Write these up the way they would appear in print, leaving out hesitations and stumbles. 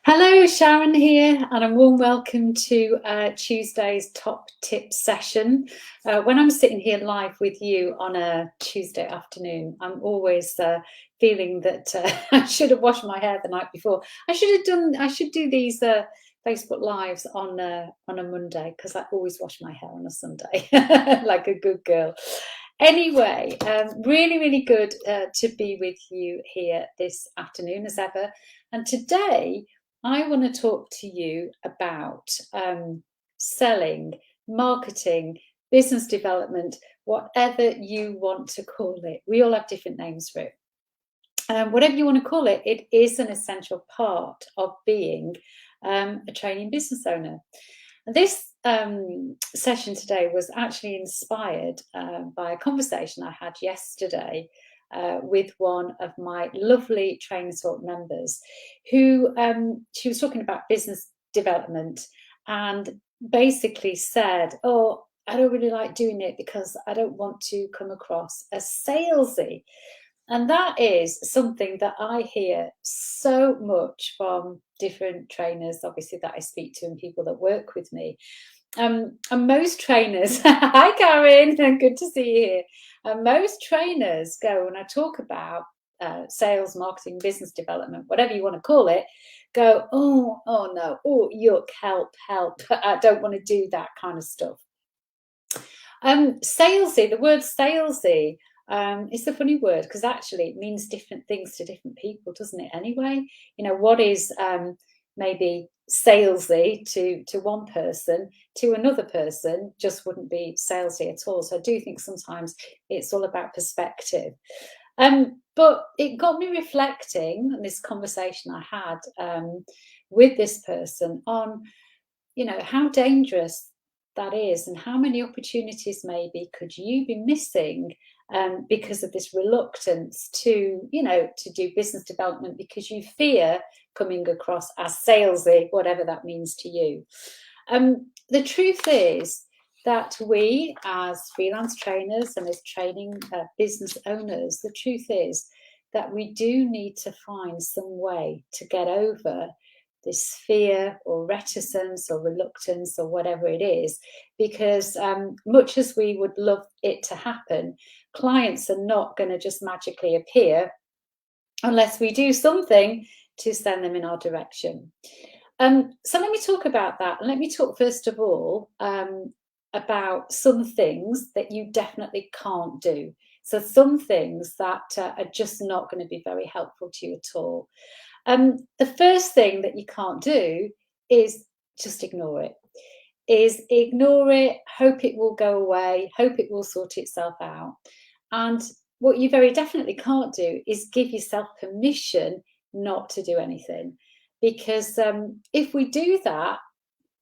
Hello, Sharon here, and a warm welcome to Tuesday's top tip session. When I'm sitting here live with you on a Tuesday afternoon, I'm always feeling that I should have washed my hair the night before. I should do these Facebook lives on a Monday because I always wash my hair on a Sunday, like a good girl. Anyway, really good to be with you here this afternoon as ever. And today, I want to talk to you about selling, marketing, business development, whatever you want to call it. We all have different names for it. Whatever you want to call it, it is an essential part of being a training business owner. And this session today was actually inspired by a conversation I had yesterday with one of my lovely Train Talk members who she was talking about business development and basically said, oh, I don't really like doing it because I don't want to come across as salesy. And that is something that I hear so much from different trainers, obviously, that I speak to and people that work with me. And most trainers, hi Karen, good to see you here. And most trainers go, when I talk about sales, marketing, business development, whatever you want to call it, go, oh no, oh yuck, help, I don't want to do that kind of stuff. Salesy, the word salesy, it's a funny word because actually it means different things to different people, doesn't it? Anyway, you know, what is maybe salesy to one person, to another person just wouldn't be salesy at all. So I do think sometimes it's all about perspective. But it got me reflecting on this conversation I had with this person on, you know, how dangerous that is and how many opportunities maybe could you be missing because of this reluctance to, you know, to do business development because you fear coming across as salesy, whatever that means to you. The truth is that we as freelance trainers and as training business owners, the truth is that we do need to find some way to get over this fear or reticence or reluctance or whatever it is, because much as we would love it to happen, clients are not going to just magically appear unless we do something to send them in our direction. So let me talk about that. And let me talk first of all about some things that you definitely can't do. So some things that are just not going to be very helpful to you at all. The first thing that you can't do is just ignore it. Hope it will go away, hope it will sort itself out. And what you very definitely can't do is give yourself permission not to do anything. Because if we do that,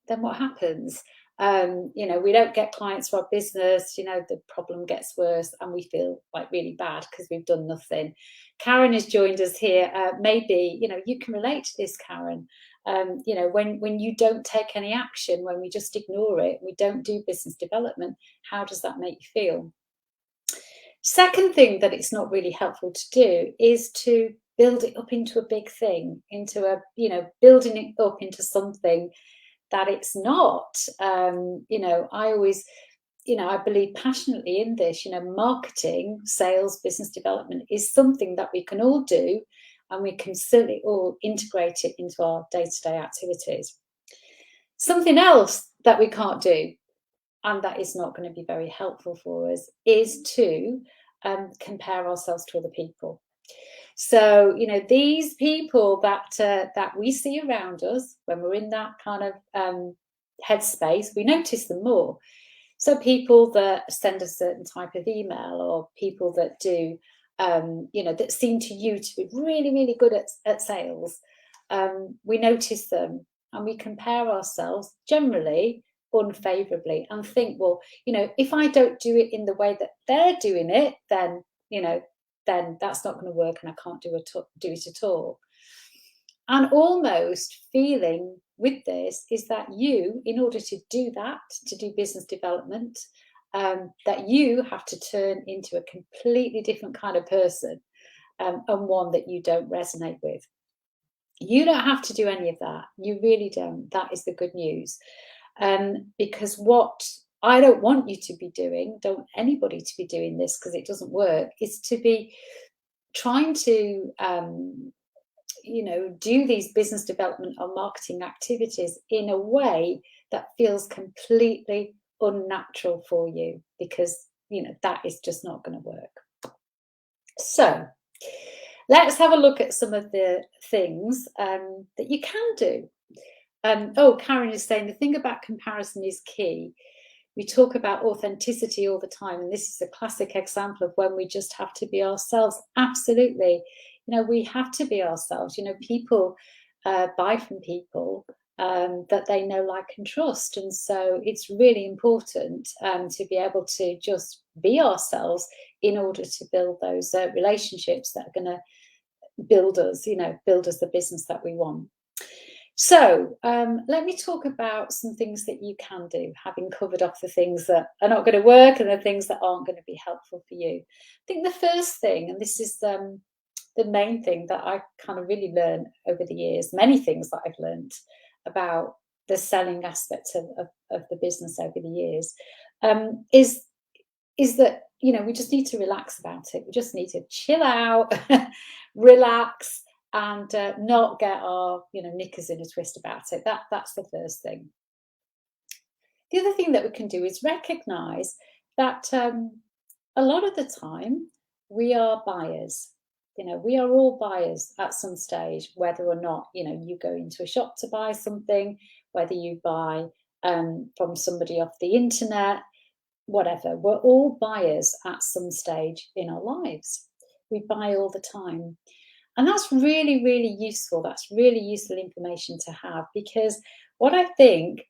then what happens? You know, we don't get clients for our business, you know, the problem gets worse and we feel like really bad because we've done nothing. Karen has joined us here. Maybe, you know, you can relate to this, Karen. You know, when you don't take any action, when we just ignore it, we don't do business development, how does that make you feel? Second thing that it's not really helpful to do is to build it up into a big thing, into a, you know, building it up into something that it's not. You know, I always, you know, I believe passionately in this, you know, marketing, sales, business development is something that we can all do and we can certainly all integrate it into our day-to-day activities. Something else that we can't do, and that is not going to be very helpful for us, is to compare ourselves to other people. So, you know, these people that we see around us when we're in that kind of headspace, we notice them more. So people that send a certain type of email, or people that do, you know, that seem to you to be really good at sales, we notice them and we compare ourselves generally unfavorably and think, well, you know, if I don't do it in the way that they're doing it, then, you know, then that's not going to work and I can't do it at all. And almost feeling with this is that you, in order to do that, to do business development, that you have to turn into a completely different kind of person, and one that you don't resonate with. You don't have to do any of that. You really don't. That is the good news. Because what I don't want you to be doing, don't want anybody to be doing this because it doesn't work, is to be trying to do these business development or marketing activities in a way that feels completely unnatural for you, because that is just not going to work. So let's have a look at some of the things that you can do. Karen is saying the thing about comparison is key. We talk about authenticity all the time, and this is a classic example of when we just have to be ourselves. Absolutely. We have to be ourselves. People buy from people that they know, like, and trust. And so it's really important to be able to just be ourselves in order to build those relationships that are going to build us the business that we want. So let me talk about some things that you can do, having covered off the things that are not going to work and the things that aren't going to be helpful for you. I think the first thing, and this is the main thing that I kind of really learned over the years, many things that I've learned about the selling aspect of the business over the years, is that we just need to relax about it. We just need to chill out, relax, and not get our knickers in a twist about it. That's the first thing. The other thing that we can do is recognize that a lot of the time we are buyers. We are all buyers at some stage, whether or not you go into a shop to buy something, whether you buy from somebody off the internet, whatever. We're all buyers at some stage in our lives. We buy all the time. And that's really, really useful. That's really useful information to have, because what I think,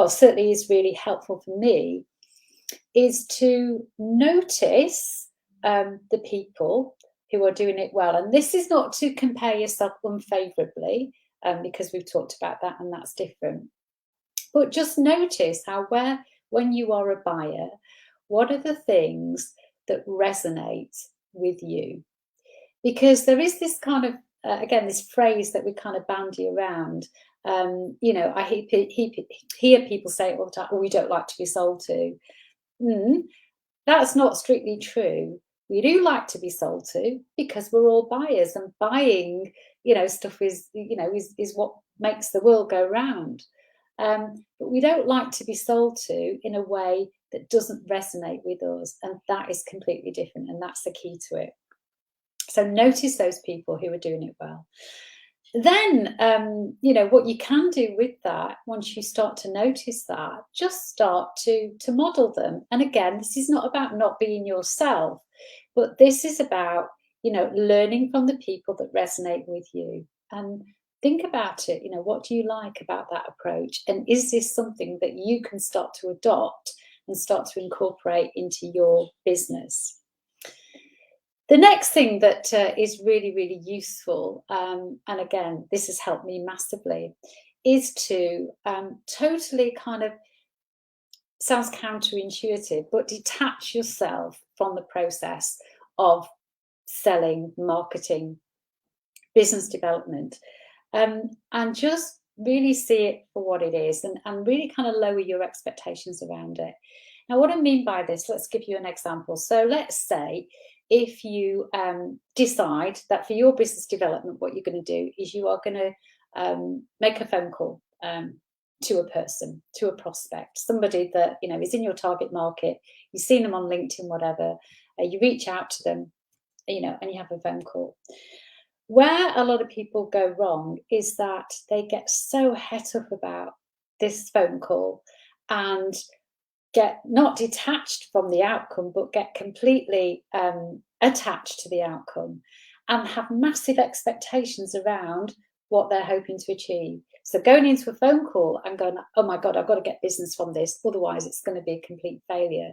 certainly is really helpful for me, is to notice the people who are doing it well. And this is not to compare yourself unfavorably, because we've talked about that and that's different. But just notice when you are a buyer, what are the things that resonate with you? Because there is this kind of, again, this phrase that we kind of bandy around. I hear people say it all the time, we don't like to be sold to. That's not strictly true. We do like to be sold to, because we're all buyers, and buying, stuff is what makes the world go round. But we don't like to be sold to in a way that doesn't resonate with us, and that is completely different, and that's the key to it. So notice those people who are doing it well. Then, what you can do with that, once you start to notice that, just start to model them. And again, this is not about not being yourself, but this is about, learning from the people that resonate with you. And think about it, what do you like about that approach? And is this something that you can start to adopt and start to incorporate into your business? The next thing that is really, really useful, and again, this has helped me massively, is to totally kind of, sounds counterintuitive, but detach yourself from the process of selling, marketing, business development, and just really see it for what it is, and really kind of lower your expectations around it. Now, what I mean by this, let's give you an example. So let's say if you decide that for your business development, what you're going to do is you are going to make a phone call to a person, to a prospect, somebody that is in your target market. You've seen them on LinkedIn, whatever. You reach out to them, and you have a phone call. Where a lot of people go wrong is that they get so het up about this phone call and get not detached from the outcome, but get completely attached to the outcome and have massive expectations around what they're hoping to achieve. So going into a phone call and going, oh my God, I've got to get business from this, otherwise it's going to be a complete failure.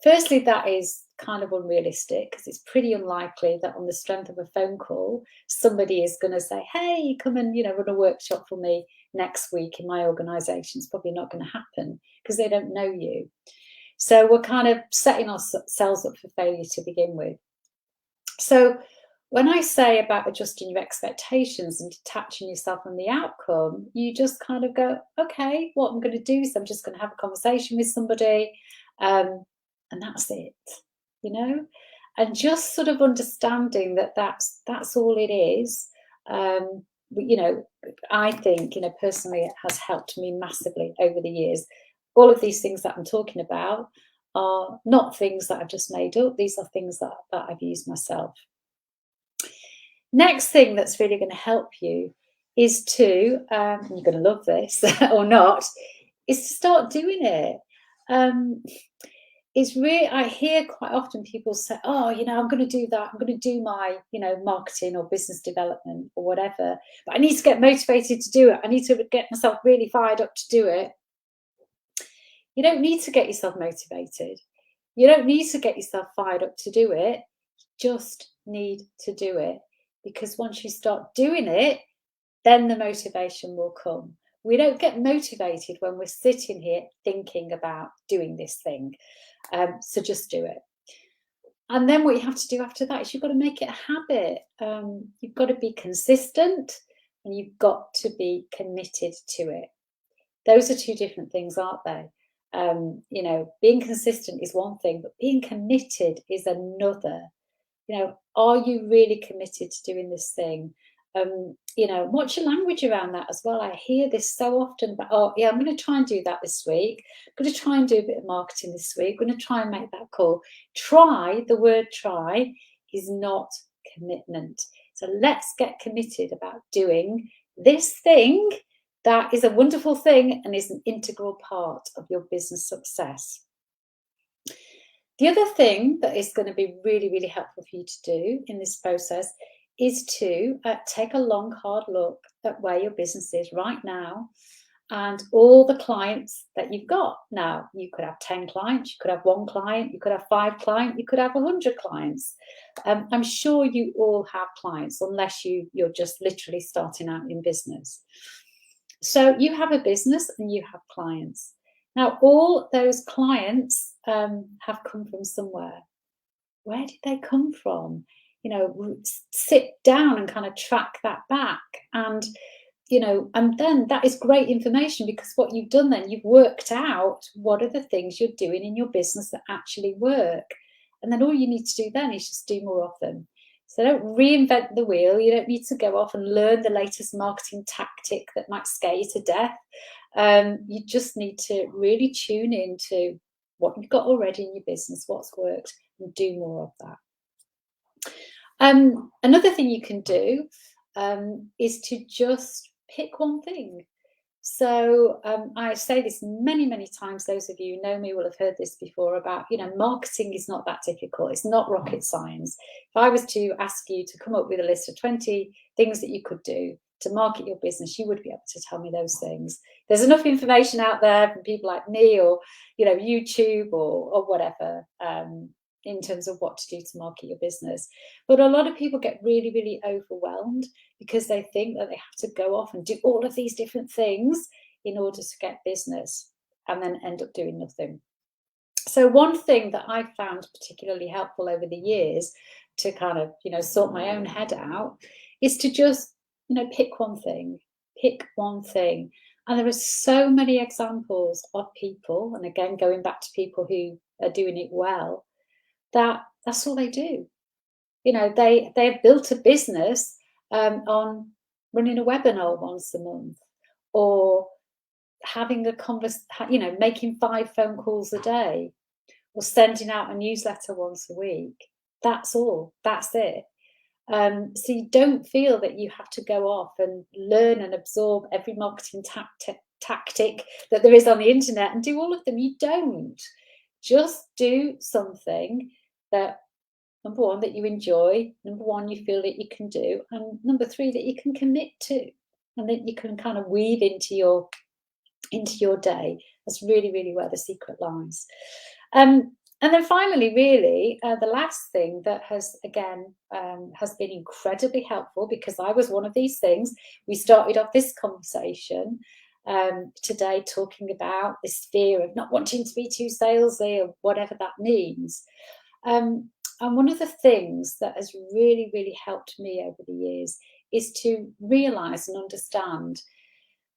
Firstly, that is kind of unrealistic, because it's pretty unlikely that on the strength of a phone call, somebody is going to say, hey, come and run a workshop for me next week in my organisation. It's probably not going to happen, because they don't know you. So we're kind of setting ourselves up for failure to begin with. So when I say about adjusting your expectations and detaching yourself from the outcome, you just kind of go, okay, what I'm going to do is I'm just going to have a conversation with somebody, and that's it, you know, and just sort of understanding that that's all it is. You know, I think, you know, personally, it has helped me massively over the years. All of these things that I'm talking about are not things that I've just made up. These are things that I've used myself. Next thing that's really going to help you is to, you're going to love this or not, is to start doing it. It's really, I hear quite often people say, oh, you know, I'm going to do that. I'm going to do my, you know, marketing or business development or whatever, but I need to get motivated to do it. I need to get myself really fired up to do it. You don't need to get yourself motivated. You don't need to get yourself fired up to do it. You just need to do it. Because once you start doing it, then the motivation will come. We don't get motivated when we're sitting here thinking about doing this thing. So just do it. And then what you have to do after that is you've got to make it a habit. You've got to be consistent and you've got to be committed to it. Those are two different things, aren't they? You know, being consistent is one thing, but being committed is another. You know, are you really committed to doing this thing? You know, what's your language around that as well? I hear this so often about, oh, yeah, I'm going to try and do that this week. I'm going to try and do a bit of marketing this week. I'm going to try and make that call. Try, the word try is not commitment. So let's get committed about doing this thing that is a wonderful thing and is an integral part of your business success. The other thing that is going to be really, really helpful for you to do in this process is to take a long, hard look at where your business is right now and all the clients that you've got. Now, you could have 10 clients, you could have 1 client, you could have 5 clients, you could have 100 clients. I'm sure you all have clients, unless you're just literally starting out in business. So you have a business and you have clients. Now, all those clients have come from somewhere. Where did they come from? You know, sit down and kind of track that back. And, you know, and then that is great information, because what you've done then, you've worked out what are the things you're doing in your business that actually work. And then all you need to do then is just do more of them. So don't reinvent the wheel. You don't need to go off and learn the latest marketing tactic that might scare you to death. You just need to really tune into what you've got already in your business, what's worked, and do more of that. Another thing you can do is to just pick one thing. So I say this many, many times. Those of you who know me will have heard this before about, you know, marketing is not that difficult. It's not rocket science. If I was to ask you to come up with a list of 20 things that you could do to market your business, you would be able to tell me those things. There's enough information out there from people like me, or, you know, YouTube or whatever, in terms of what to do to market your business. But a lot of people get really, really overwhelmed because they think that they have to go off and do all of these different things in order to get business, and then end up doing nothing. So one thing that I found particularly helpful over the years to kind of, you know, sort my own head out is to just, you know, pick one thing. And there are so many examples of people, and again, going back to people who are doing it well, that's all they do. You know, they've built a business on running a webinar once a month, or having a you know, making 5 phone calls a day, or sending out a newsletter once a week. That's all. That's it. So you don't feel that you have to go off and learn and absorb every marketing tactic that there is on the internet and do all of them. You don't. Just do something that, number one, that you enjoy, number one, you feel that you can do, and number 3, that you can commit to, and that you can kind of weave into your day. That's really, really where the secret lies. And then finally, really, the last thing that has, again, has been incredibly helpful, because I was one of these things. We started off this conversation today talking about this fear of not wanting to be too salesy, or whatever that means. And one of the things that has really, really helped me over the years is to realize and understand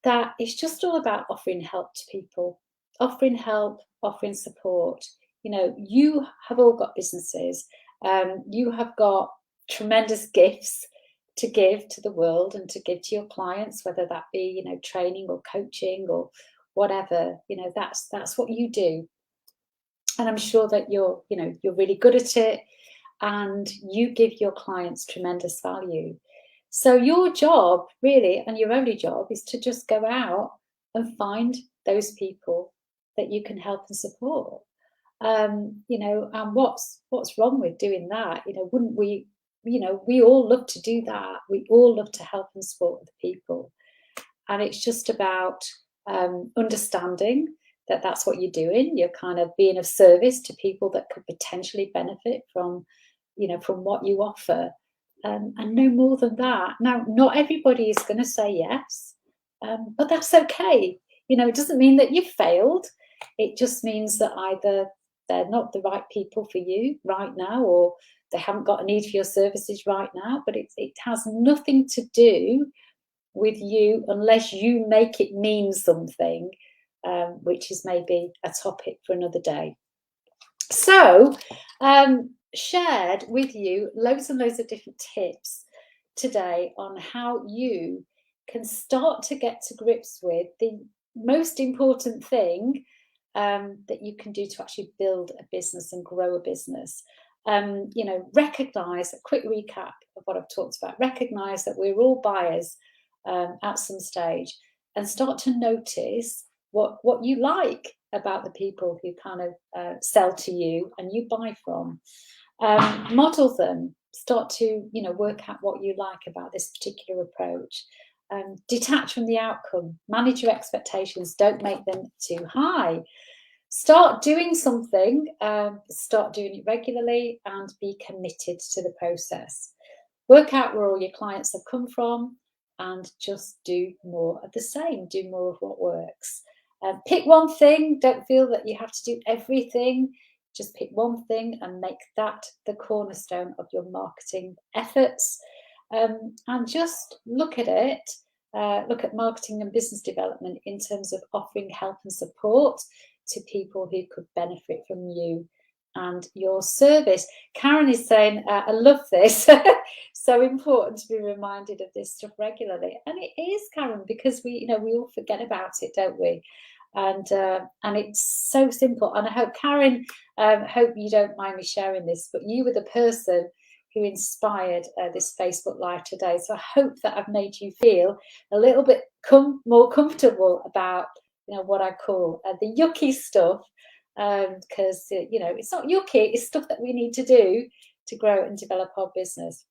that it's just all about offering help to people, offering help, offering support. You know, you have all got businesses, you have got tremendous gifts to give to the world and to give to your clients, whether that be, you know, training or coaching or whatever. You know, that's what you do. And I'm sure that you're, you know, you're really good at it, and you give your clients tremendous value. So your job really, and your only job, is to just go out and find those people that you can help and support. You know, and what's wrong with doing that? You know, wouldn't we? You know, we all love to do that. We all love to help and support other people, and it's just about understanding that that's what you're doing. You're kind of being of service to people that could potentially benefit from, you know, from what you offer, and no more than that. Now, not everybody is going to say yes, but that's okay. You know, it doesn't mean that you've failed. It just means that either they're not the right people for you right now, or they haven't got a need for your services right now. But it has nothing to do with you unless you make it mean something, which is maybe a topic for another day. So, shared with you loads and loads of different tips today on how you can start to get to grips with the most important thing that you can do to actually build a business and grow a business. You know, recognize, a quick recap of what I've talked about, recognize that we're all buyers at some stage, and start to notice what you like about the people who kind of sell to you and you buy from. Model them, start to, you know, work out what you like about this particular approach. Detach from the outcome, manage your expectations, don't make them too high. Start doing something, start doing it regularly, and be committed to the process. Work out where all your clients have come from, and just do more of the same, do more of what works. Pick one thing, don't feel that you have to do everything. Just pick one thing and make that the cornerstone of your marketing efforts. And just look at it, look at marketing and business development in terms of offering help and support to people who could benefit from you and your service. Karen is saying, I love this. So important to be reminded of this stuff regularly. And it is, Karen, because we all forget about it, don't we? And it's so simple. And I hope, Karen, hope you don't mind me sharing this, but you were the person who inspired this Facebook Live today. So I hope that I've made you feel a little bit more comfortable about, you know, what I call the yucky stuff, because you know, it's not yucky, it's stuff that we need to do to grow and develop our business.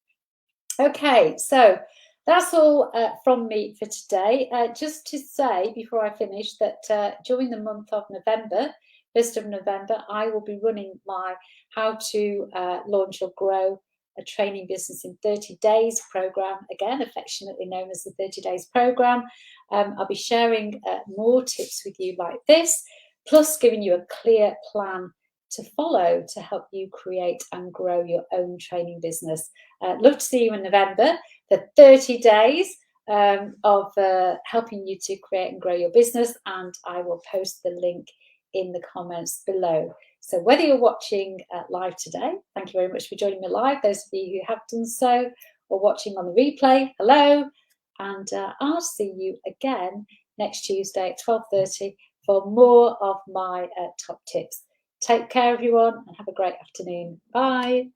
Okay, so that's all from me for today. Just to say before I finish that during the month of November, 1st of November, I will be running my How to Launch or Grow a Training Business in 30 Days program, again affectionately known as the 30 Days program. I'll be sharing more tips with you like this, plus giving you a clear plan to follow to help you create and grow your own training business. Love to see you in November, the 30 days of helping you to create and grow your business, and I will post the link in the comments below. So whether you're watching live today, thank you very much for joining me live, those of you who have done so, or watching on the replay, hello, and I'll see you again next Tuesday at 12:30 for more of my top tips. Take care, everyone, and have a great afternoon. Bye.